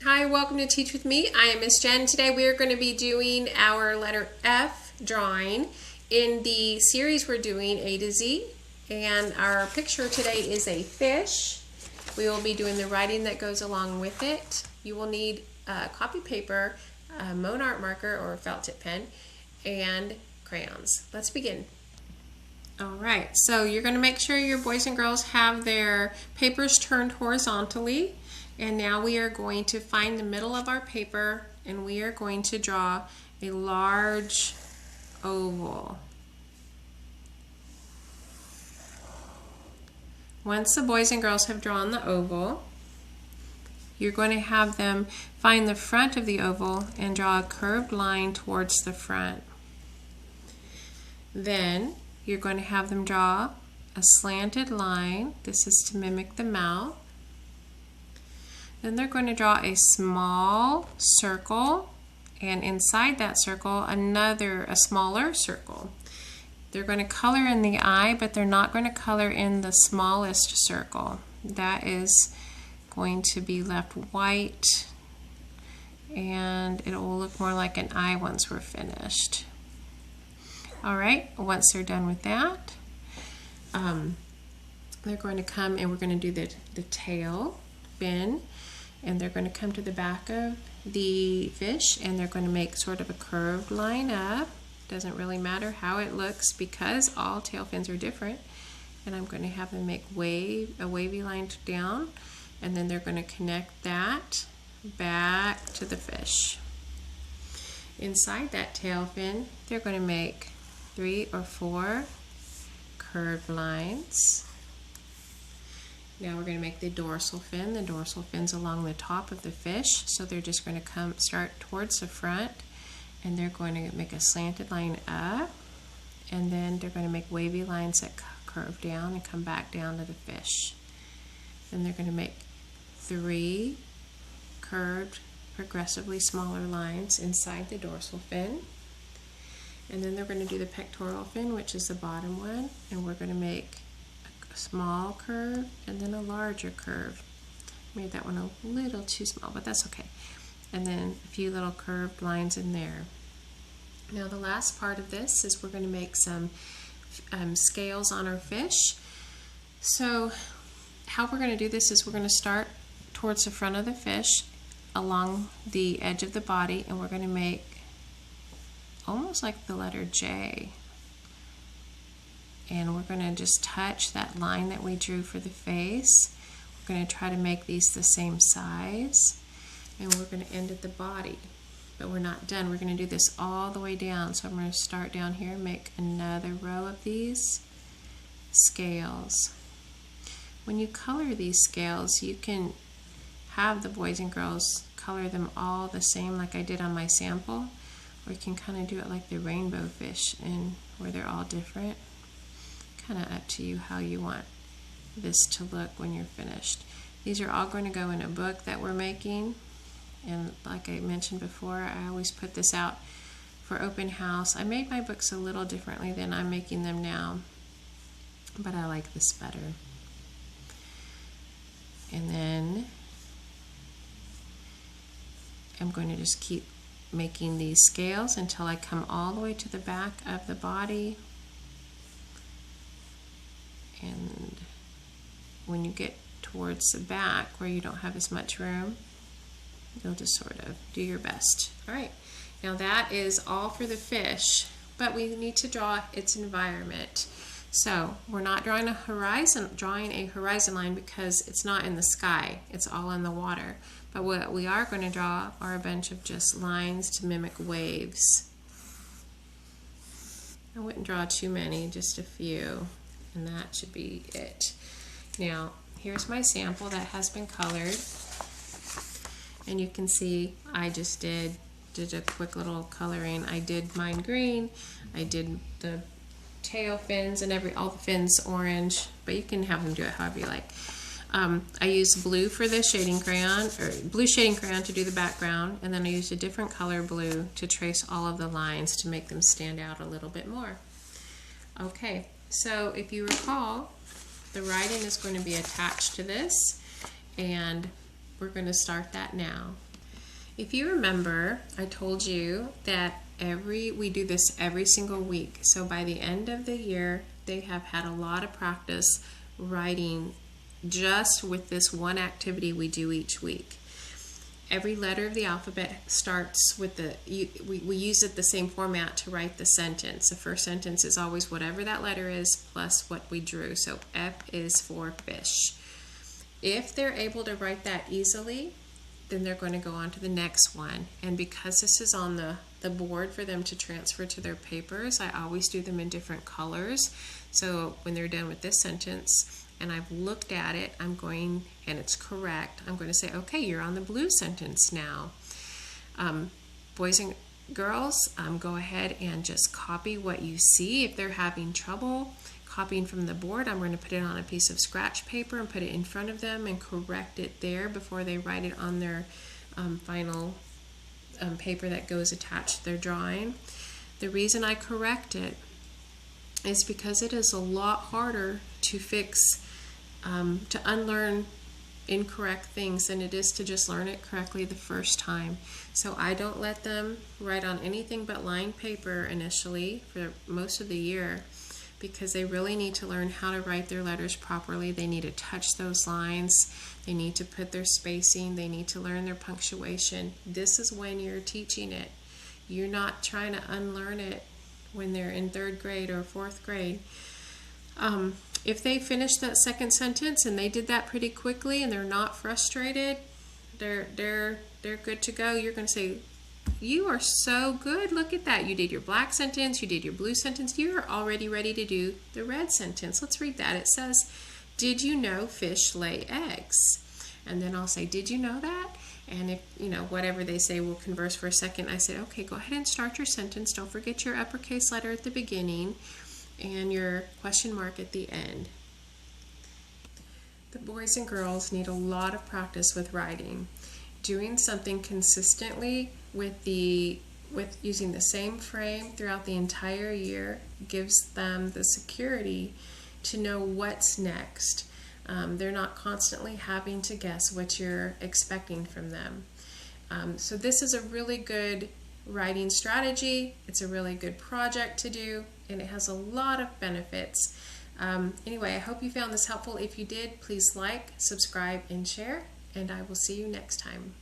Hi, welcome to Teach with Me. I am Miss Jen. Today we are going to be doing our letter F drawing in the series we're doing A to Z. And our picture today is a fish. We will be doing the writing that goes along with it. You will need copy paper, a Monart marker or a felt tip pen, and crayons. Let's begin. Alright, so you're going to make sure your boys and girls have their papers turned horizontally. And now we are going to find the middle of our paper and we are going to draw a large oval. Once the boys and girls have drawn the oval, you're going to have them find the front of the oval and draw a curved line towards the front. Then you're going to have them draw a slanted line. This is to mimic the mouth. Then they're going to draw a small circle, and inside that circle a smaller circle. They're going to color in the eye, but they're not going to color in the smallest circle. That is going to be left white, and it will look more like an eye once we're finished. Alright, once they're done with that, they're going to come and we're going to do the tail fin. And they're going to come to the back of the fish and they're going to make sort of a curved line up. Doesn't really matter how it looks because all tail fins are different. And I'm going to have them make a wavy line down, and then they're going to connect that back to the fish. Inside that tail fin, they're going to make 3 or 4 curved lines. Now we're going to make the dorsal fin. The dorsal fin's along the top of the fish, so they're just going to start towards the front, and they're going to make a slanted line up, and then they're going to make wavy lines that curve down and come back down to the fish. Then they're going to make 3 curved, progressively smaller lines inside the dorsal fin, and then they're going to do the pectoral fin, which is the bottom one, and we're going to make small curve and then a larger curve. Made that one a little too small, but that's okay. And then a few little curved lines in there. Now the last part of this is we're going to make some scales on our fish. So how we're going to do this is we're going to start towards the front of the fish along the edge of the body, and we're going to make almost like the letter J. And we're going to just touch that line that we drew for the face. We're going to try to make these the same size, and we're going to end at the body. But we're not done. We're going to do this all the way down. So I'm going to start down here and make another row of these scales. When you color these scales, you can have the boys and girls color them all the same like I did on my sample, or you can kind of do it like the rainbow fish, and where they're all different. Kind of up to you how you want this to look when you're finished. These are all going to go in a book that we're making, and like I mentioned before, I always put this out for open house. I made my books a little differently than I'm making them now, but I like this better. And then I'm going to just keep making these scales until I come all the way to the back of the body. And when you get towards the back where you don't have as much room, you'll just sort of do your best. Alright, now that is all for the fish, but we need to draw its environment. So we're not drawing a horizon line because it's not in the sky, it's all in the water. But what we are going to draw are a bunch of just lines to mimic waves. I wouldn't draw too many, just a few. And that should be it. Now, here's my sample that has been colored. And you can see I just did a quick little coloring. I did mine green. I did the tail fins and all the fins orange, but you can have them do it however you like. I used blue for the shading crayon, or blue shading crayon to do the background, and then I used a different color blue to trace all of the lines to make them stand out a little bit more. Okay. So if you recall, the writing is going to be attached to this, and we're going to start that now. If you remember, I told you that we do this every single week. So by the end of the year, they have had a lot of practice writing just with this one activity we do each week. Every letter of the alphabet starts with we use it the same format to write the sentence. The first sentence is always whatever that letter is plus what we drew. So F is for fish. If they're able to write that easily, then they're going to go on to the next one. And because this is on the board for them to transfer to their papers, I always do them in different colors. So when they're done with this sentence and I've looked at it, and it's correct, I'm going to say, okay, you're on the blue sentence now. Boys and girls, go ahead and just copy what you see. If they're having trouble copying from the board, I'm going to put it on a piece of scratch paper and put it in front of them and correct it there before they write it on their final paper that goes attached to their drawing. The reason I correct it is because it is a lot harder to fix, to unlearn incorrect things than it is to just learn it correctly the first time. So I don't let them write on anything but lined paper initially for most of the year, because they really need to learn how to write their letters properly. They need to touch those lines. They need to put their spacing. They need to learn their punctuation. This is when you're teaching it. You're not trying to unlearn it when they're in 3rd grade or 4th grade. If they finish that second sentence and they did that pretty quickly and they're not frustrated, they're good to go. You're going to say, you are so good. Look at that. You did your black sentence. You did your blue sentence. You're already ready to do the red sentence. Let's read that. It says, did you know fish lay eggs? And then I'll say, did you know that? And if, whatever they say, we'll converse for a second. I say, okay, go ahead and start your sentence. Don't forget your uppercase letter at the beginning and your question mark at the end. The boys and girls need a lot of practice with writing. Doing something consistently with using the same frame throughout the entire year gives them the security to know what's next. They're not constantly having to guess what you're expecting from them. So this is a really good writing strategy. It's a really good project to do, and it has a lot of benefits. Anyway, I hope you found this helpful. If you did, please like, subscribe, and share, and I will see you next time.